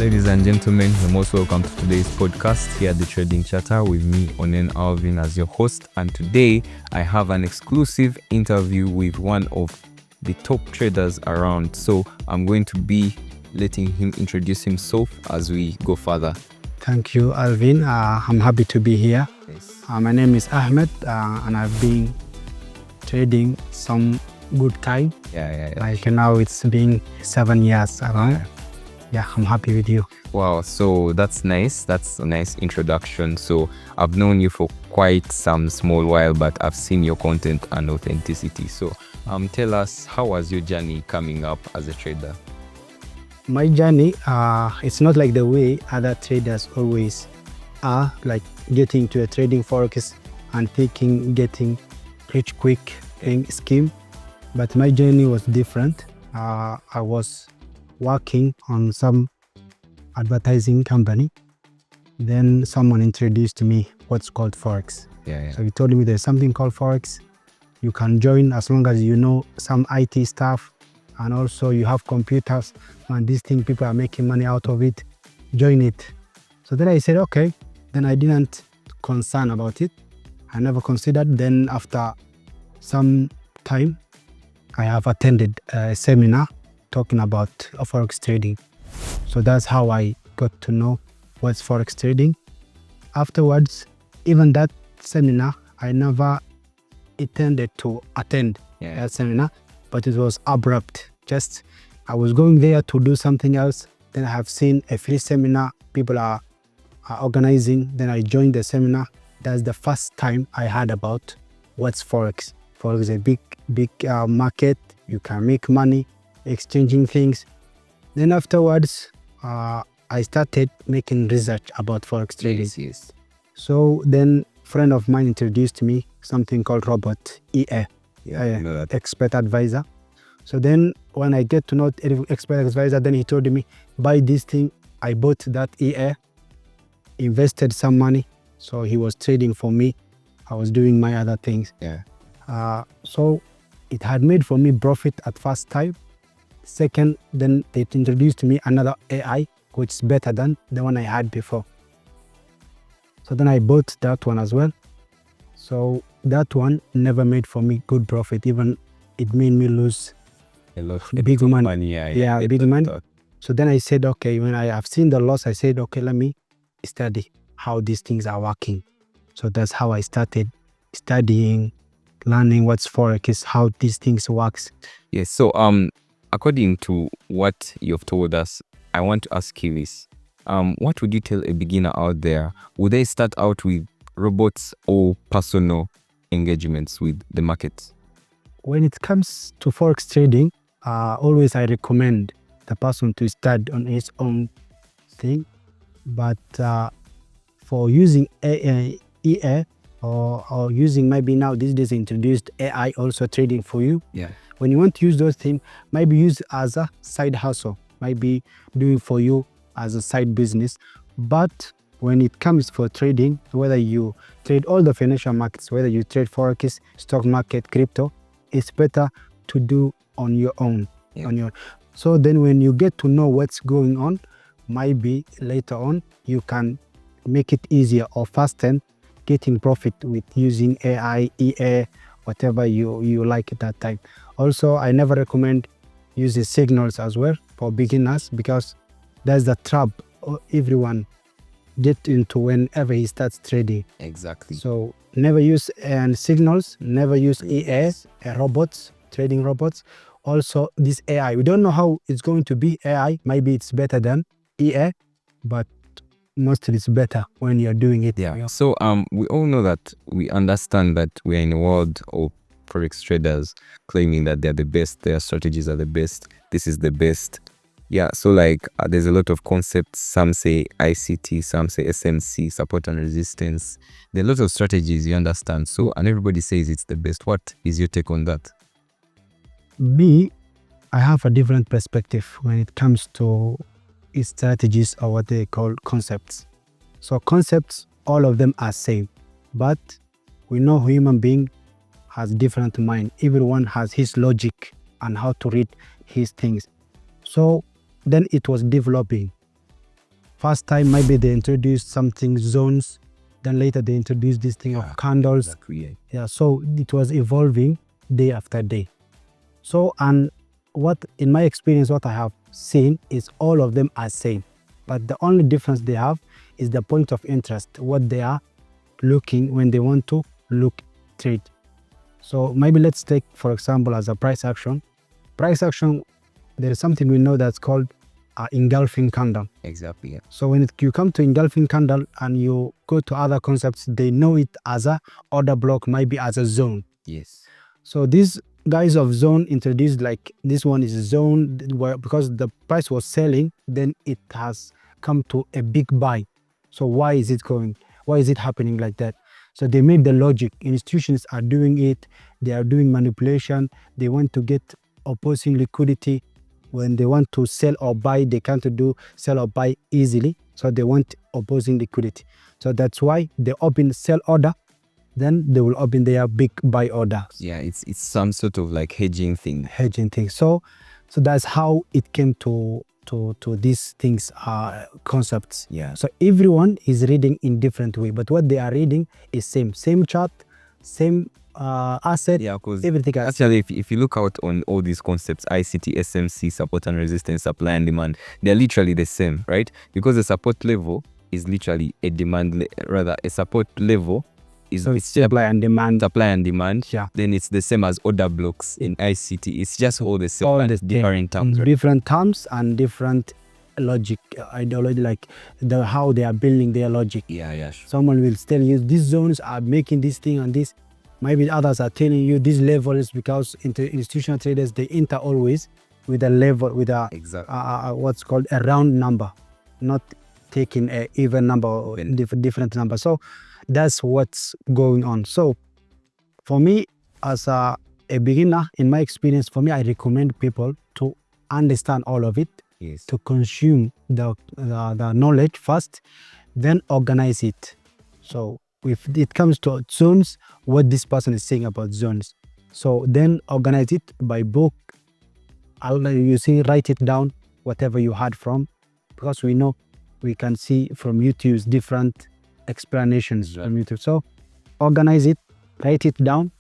Ladies and gentlemen, you're most welcome to today's podcast here at the Trading Chatter with me, Onen Alvin, as your host. And today I have an exclusive interview with one of the top traders around. So I'm going to be letting him introduce himself as we go further. Thank you, Alvin. I'm happy to be here. Yes. My name is Ahmed, and I've been trading some good time. Yeah. Like now it's been 7 years around. Yeah, I'm happy with you. Wow, so that's nice. That's a nice introduction. So I've known you for quite some small while, but I've seen your content and authenticity. So tell us, how was your journey coming up as a trader? My journey, it's not like the way other traders always are, like getting to a trading forex and getting rich quick scheme. But my journey was different. I was working on some advertising company. Then someone introduced me what's called forex. Yeah. So he told me there's something called forex. You can join as long as you know some IT stuff, and also you have computers, and this thing people are making money out of it. Join it. So then I said okay. Then I didn't concern about it. I never considered. Then after some time, I have attended a seminar talking about forex trading. So that's how I got to know what's forex trading. Afterwards, even that seminar, I never intended to attend that seminar, but it was abrupt. Just I was going there to do something else. Then I have seen a free seminar people are organizing. Then I joined the seminar. That's the first time I heard about what's forex. Forex is a big market. You can make money exchanging things. Then afterwards, I started making research about forex trading. Yes. So then a friend of mine introduced me something called robot EA, I know that. expert advisor. So then when I get to know expert advisor, then he told me, buy this thing. I bought that EA, invested some money. So he was trading for me. I was doing my other things. So it had made for me profit at first time. Second, then they introduced me another AI, which is better than the one I had before. So then I bought that one as well. So that one never made for me good profit. Even it made me lose A lot big money. Big money. Thought. So then I said, okay, when I have seen the loss, I said, okay, let me study how these things are working. So that's how I started studying, learning what's forex, how these things works. Yes. So according to what you've told us, I want to ask you this. What would you tell a beginner out there? Would they start out with robots or personal engagements with the market? When it comes to forex trading, always I recommend the person to start on his own thing. But for using EA or using maybe now these days introduced AI also trading for you. When you want to use those things, maybe use as a side hustle, maybe doing for you as a side business. But when it comes for trading, whether you trade all the financial markets, whether you trade forex, stock market, crypto, it's better to do on your own. So then when you get to know what's going on, maybe later on you can make it easier or faster getting profit with using AI, EA, whatever you like at that time. Also, I never recommend using signals as well for beginners, because that's the trap everyone get into whenever he starts trading. Exactly. So never use signals, never use EA, robots, trading robots. Also this AI, we don't know how it's going to be. AI, maybe it's better than EA, but mostly it's better when you're doing it. So we all know that we understand that we're in a world of forex traders claiming that they're the best, their strategies are the best, this is the best. So like there's a lot of concepts. Some say ICT, some say SMC, support and resistance. There are a lot of strategies, you understand. So, and everybody says it's the best. What is your take on that? Me, I have a different perspective when it comes to strategies, or what they call concepts. So concepts, all of them are same, but we know human being has different mind. Everyone has his logic and how to read his things. So then it was developing. First time maybe they introduced something zones, then later they introduced this thing of candles. Exactly. Yeah, so it was evolving day after day. So, and what in my experience, what I have seen is all of them are same, but the only difference they have is the point of interest, what they are looking when they want to look trade. So maybe let's take, for example, as a price action. Price action, there is something we know that's called engulfing candle. Exactly. Yeah. So when you come to engulfing candle and you go to other concepts, they know it as a order block, maybe as a zone. Yes. So these guys of zone introduced like this one is a zone where because the price was selling, then it has come to a big buy. So why is it going? Why is it happening like that? So they made the logic. Institutions are doing it. They are doing manipulation. They want to get opposing liquidity. When they want to sell or buy, they can't do sell or buy easily. So they want opposing liquidity. So that's why they open sell order, then they will open their big buy orders. Yeah, it's some sort of like hedging thing. So that's how it came to these things concepts. Yeah. So everyone is reading in different way, but what they are reading is same chart, same asset. Yeah, because everything else. actually, if you look out on all these concepts, ICT, SMC, support and resistance, supply and demand, they're literally the same, right? Because the support level is literally a demand, rather a support level is So it's supply and demand. Supply and demand. Yeah. Then it's the same as order blocks in ICT. It's just all the same. All and the different terms. Right? Different terms and different logic, ideology, like how they are building their logic. Yeah, yeah. Sure. Someone will tell you these zones are making this thing and this. Maybe others are telling you these levels because institutional traders, they enter always with a level, with a what's called a round number, not taking an even number or different number. So that's what's going on. So for me, as a beginner, in my experience, for me, I recommend people to understand all of it, yes, to consume the knowledge first, then organize it. So if it comes to zones, what this person is saying about zones, so then organize it by book. You see, write it down, whatever you had from, because we can see from YouTube's different explanations from YouTube. So organize it, write it down,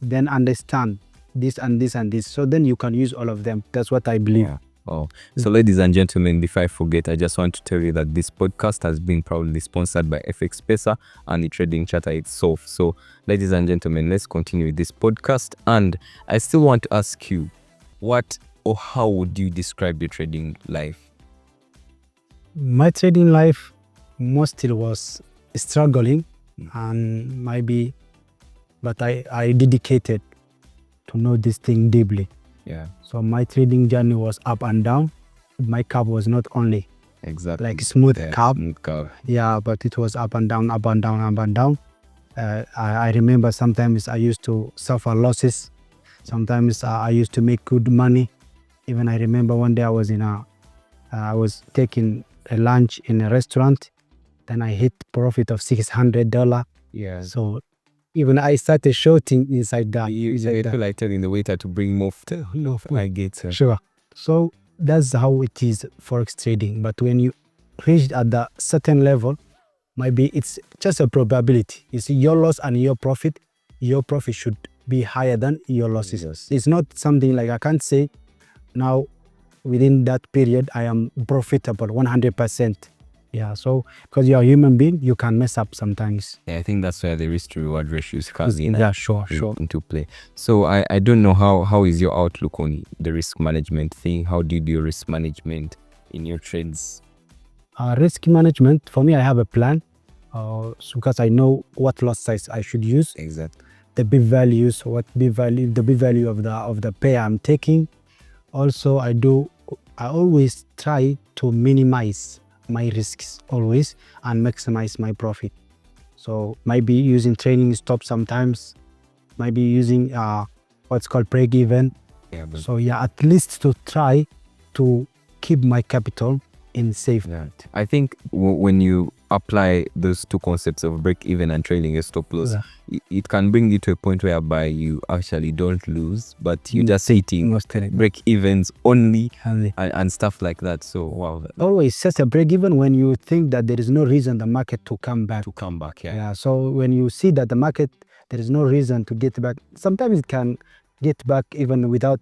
then understand this and this and this. So then you can use all of them. That's what I believe. Yeah. Oh, so ladies and gentlemen, before I forget, I just want to tell you that this podcast has been proudly sponsored by FX Pesa and the trading charter itself. So ladies and gentlemen, let's continue with this podcast. And I still want to ask you, what or how would you describe your trading life? My trading life mostly was struggling and maybe, but I dedicated to know this thing deeply. Yeah. So my trading journey was up and down. My curve was not only like smooth curve. Yeah, but it was up and down, up and down, up and down. I remember sometimes I used to suffer losses. Sometimes I used to make good money. Even I remember one day I was taking a lunch in a restaurant. Then I hit profit of $600. Yeah. So even I started shouting inside that. You feel like telling the waiter to bring more food. No, I get it. Sure. So that's how it is forex trading. But when you reach at the certain level, maybe it's just a probability. You see, your loss and your profit should be higher than your losses. Yes. It's not something like I can't say now within that period I am profitable 100%. Yeah, so because you're a human being, you can mess up sometimes. Yeah, I think that's where the risk to reward ratios comes in. Yeah, sure. Into play. So I don't know how is your outlook on the risk management thing? How do you do risk management in your trades? Risk management, for me, I have a plan because I know what lot size I should use. Exactly. The B values, the B value of the pair I'm taking. Also, I always try to minimize my risks always and maximize my profit. So maybe using training stop sometimes, maybe using what's called break even. Yeah, so yeah, at least to try to keep my capital in safe. Yeah. I think when you apply those two concepts of break even and trailing a stop loss, it can bring you to a point whereby you actually don't lose, but you just setting break evens only and stuff like that. So wow. Always set a break even when you think that there is no reason the market to come back. Yeah. So when you see that the market, there is no reason to get back. Sometimes it can get back even without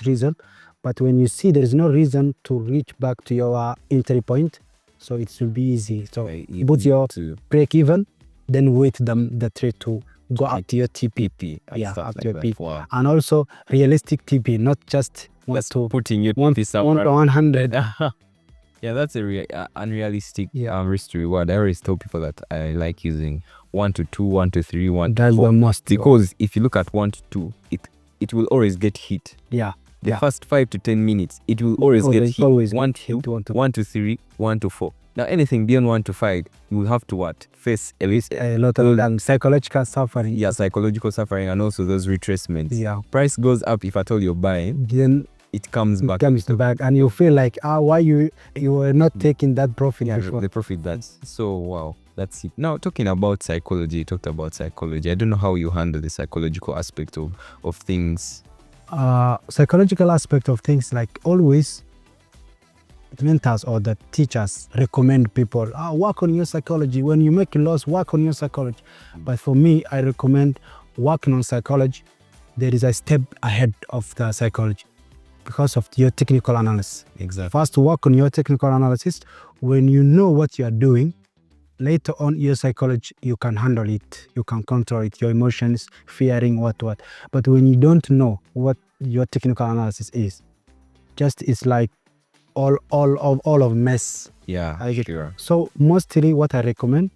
reason. But when you see there is no reason to reach back to your entry point, so it will be easy. So put your break even, then wait the trade to go up to your TP. Up to your TP. Wow. And also realistic TP, not just putting your 1 to 100. Yeah, that's a unrealistic risk to reward. I always tell people that I like using 1 to 2, 1 to 3, 1 to 4. That's the most. Because if you look at 1 to 2, it will always get hit. The first 5 to 10 minutes, it will always get hit. 1 to 3, 1 to 4. Now anything beyond 1 to 5, you will have to face at least a lot of psychological suffering. Yeah, psychological suffering and also those retracements. Yeah. Price goes up if at all you're buying, then it comes back. And you feel like why you were not taking that profit before. The profit that's so wow. That's it. Now talking about psychology, you talked about psychology. I don't know how you handle the psychological aspect of things. Psychological aspect of things, like always mentors or the teachers recommend people work on your psychology. When you make a loss, work on your psychology. But for me, I recommend working on psychology. There is a step ahead of the psychology because of your technical analysis. Exactly. First, work on your technical analysis. When you know what you are doing, later on your psychology, you can handle it, you can control it, your emotions, fearing what. But when you don't know what your technical analysis is, just it's like all of mess. Yeah, sure. So mostly what I recommend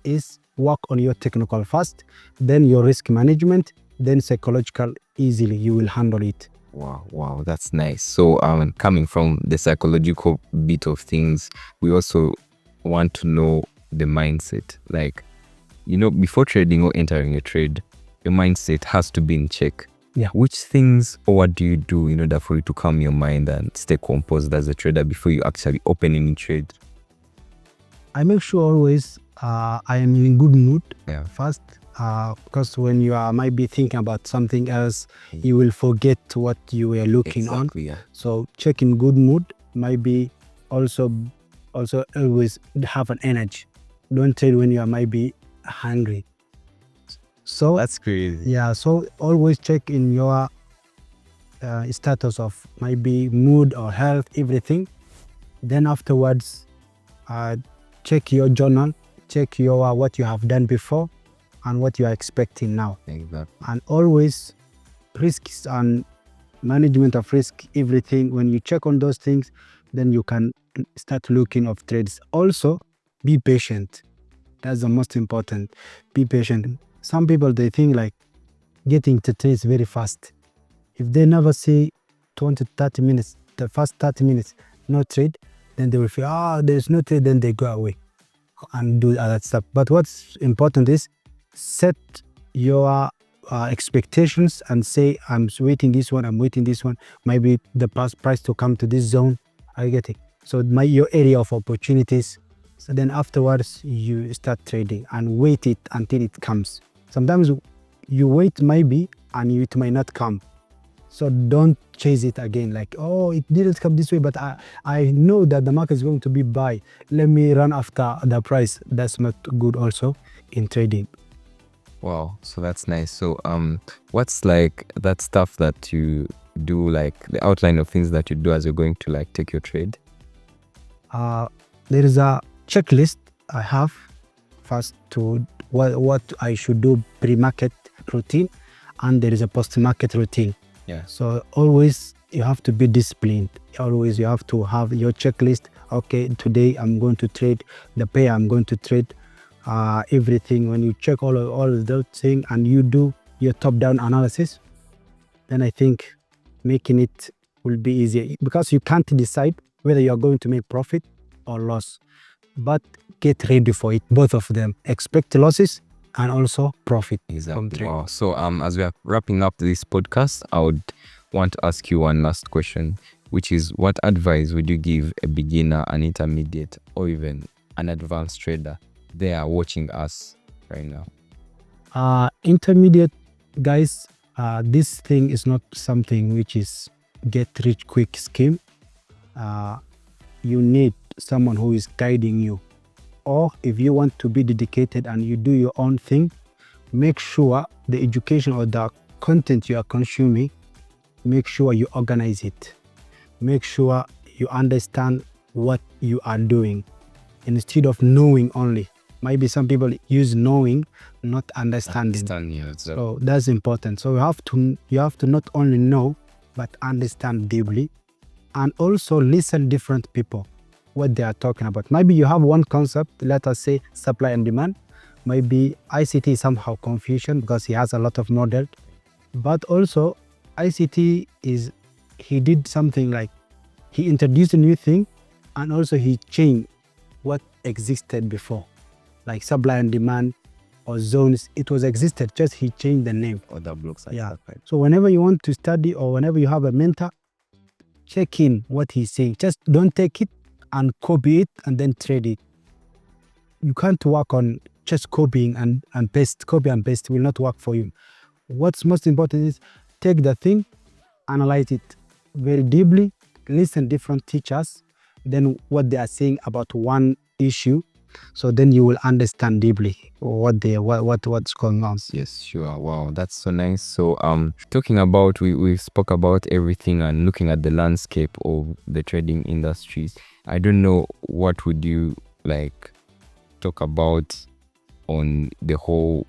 is work on your technical first, then your risk management, then psychological. Easily you will handle it. Wow, that's nice. So coming from the psychological bit of things, we also want to know the mindset. Like, before trading or entering a trade, your mindset has to be in check. Yeah. Which things or what do you do in order for you to calm your mind and stay composed as a trader before you actually open any trade? I make sure always I am in good mood first, because when you might be thinking about something else, you will forget what you were looking on. Yeah. So check in good mood. Might be also always have an energy. Don't trade when you might be hungry. So that's crazy. Yeah, so always check in your status of maybe mood or health, everything. Then afterwards, check your journal, check your what you have done before and what you are expecting now. Exactly. And always risks and management of risk, everything. When you check on those things, then you can start looking of trades. Also, be patient. That's the most important. Be patient. Some people, they think like getting to trades very fast. If they never see 20 to 30 minutes, the first 30 minutes, no trade, then they will feel, there's no trade, then they go away and do other stuff. But what's important is set your expectations and say, I'm waiting this one, I'm waiting this one. Maybe the price to come to this zone. I get it. So your area of opportunities. So then afterwards, you start trading and wait it until it comes. Sometimes you wait maybe and it might not come. So don't chase it again like, it didn't come this way, but I know that the market is going to be buy. Let me run after the price. That's not good also in trading. Wow, so that's nice. So what's like that stuff that you do, like the outline of things that you do as you're going to like take your trade? There is a checklist I have first to what I should do pre-market routine, and there is a post-market routine. Yeah. So always you have to be disciplined. Always you have to have your checklist. Okay, today I'm going to trade the pair. I'm going to trade everything. When you check all of those things and you do your top-down analysis, then I think making it will be easier, because you can't decide whether you are going to make profit or loss. But get ready for it, both of them. Expect losses and also profit. Exactly. Wow. So as we are wrapping up this podcast, I would want to ask you one last question. which is what advice would you give a beginner, an intermediate, or even an advanced trader? They are watching us right now. Intermediate guys, this thing is not something which is get rich quick scheme. You need someone who is guiding you, or if you want to be dedicated and you do your own thing, make sure the education or the content you are consuming, make sure you organize it, make sure you understand what you are doing instead of knowing only. Maybe some people use knowing, not understanding. Yeah, So that's important. So you have to not only know but understand deeply, and also listen different people what they are talking about. Maybe you have one concept, let us say supply and demand. Maybe ICT is somehow confusion because he has a lot of model, but also ICT is, he did something like he introduced a new thing, and also he changed what existed before, like supply and demand or zones. It was existed, just he changed the name. Or that blocks. Yeah. So whenever you want to study or whenever you have a mentor, check in what he's saying. Just don't take it and copy it and then trade it. You can't work on just copying and paste. Copy and paste will not work for you. What's most important is take the thing, analyze it very deeply, listen different teachers, then what they are saying about one issue. So then you will understand deeply what's going on. Yes, sure. Wow, that's so nice. So talking about, we spoke about everything and looking at the landscape of the trading industries. I don't know, what would you like talk about on the whole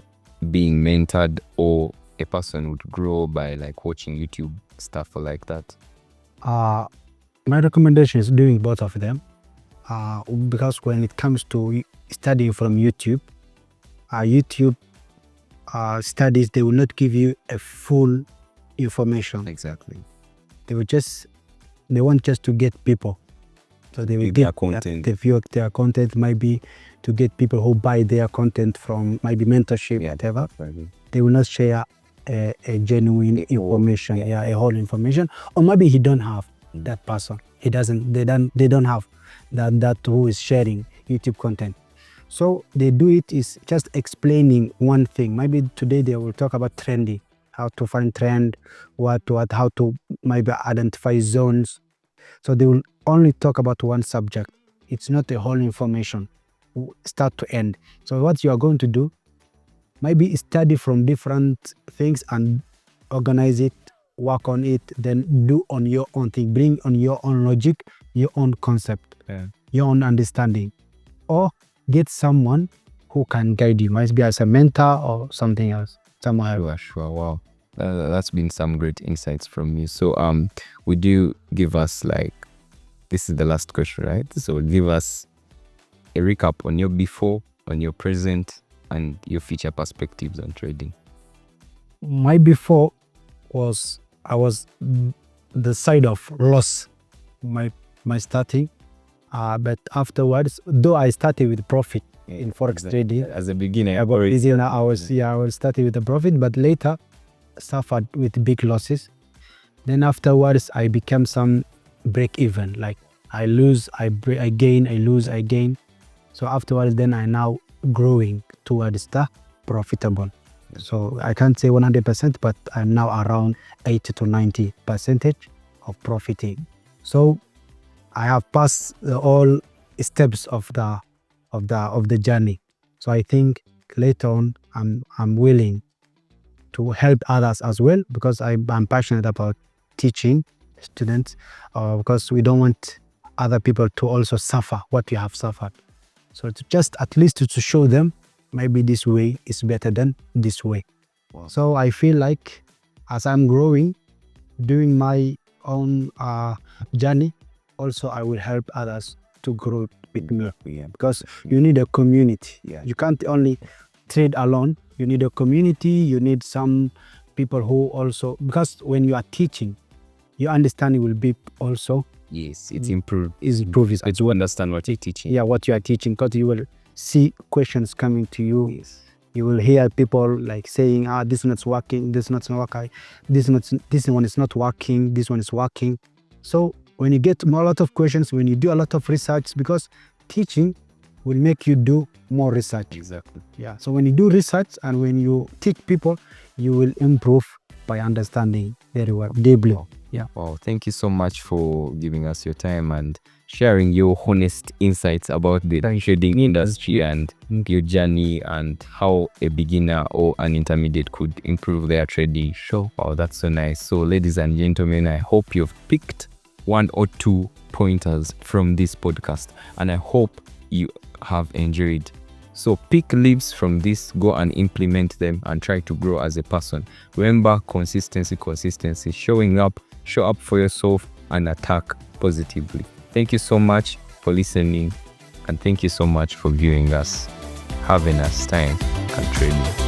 being mentored, or a person would grow by like watching YouTube stuff or like that? My recommendation is doing both of them. Because when it comes to studying from YouTube, YouTube studies, they will not give you a full information. Exactly. They want just to get people. So they will With give their content. the view of their content, maybe to get people who buy their content from maybe mentorship, whatever. They will not share a genuine information, a whole information, or maybe he don't have that person. They don't have that who is sharing YouTube content. So they do it is just explaining one thing. Maybe today they will talk about trending, how to find trend, how to maybe identify zones. So they will only talk about one subject. It's not the whole information, start to end. So what you are going to do, maybe study from different things and organize it, work on it, then do on your own thing, bring on your own logic, your own concept, your own understanding, or get someone who can guide you, might be as a mentor or something else, somewhere. Sure. Wow, that's been some great insights from you. So would you give us, like, this is the last question, right? So give us a recap on your before, on your present, and your future perspectives on trading. My before was, I was the side of loss, my starting, but afterwards, though I started with profit in forex trading as a beginner, I was starting with the profit, but later suffered with big losses. Then afterwards, I became some break even, like I lose, I gain, I lose, I gain. So afterwards, then I now growing towards the profitable. So I can't say 100%, but I'm now around 80 to 90% of profiting. So I have passed all steps of the journey. So I think later on, I'm willing to help others as well, because I'm passionate about teaching students, because we don't want other people to also suffer what we have suffered. So to just at least to show them maybe this way is better than this way. Wow. So I feel like as I'm growing, doing my own journey, also I will help others to grow with me. Because you need a community. You can't only trade alone. You need a community. You need some people who also, because when you are teaching, your understanding will be also. Yes, it's improved. It's to understand what you're teaching. Yeah, what you are teaching, because you will see questions coming to you. Yes. You will hear people like saying, this one's working, this one's not working, this one is not working, this one is working. So when you get a lot of questions, when you do a lot of research, because teaching will make you do more research. Exactly. Yeah. So when you do research and when you teach people, you will improve by understanding very well, deeply. Yeah. Wow, thank you so much for giving us your time and sharing your honest insights about the trading industry and your journey and how a beginner or an intermediate could improve their trading. Sure. Wow, that's so nice. So ladies and gentlemen, I hope you've picked 1 or 2 pointers from this podcast, and I hope you have enjoyed. So pick leaves from this, go and implement them and try to grow as a person. Remember, consistency, showing up, show up for yourself and attack positively. Thank you so much for listening, and thank you so much for viewing us. Have a nice time and trading.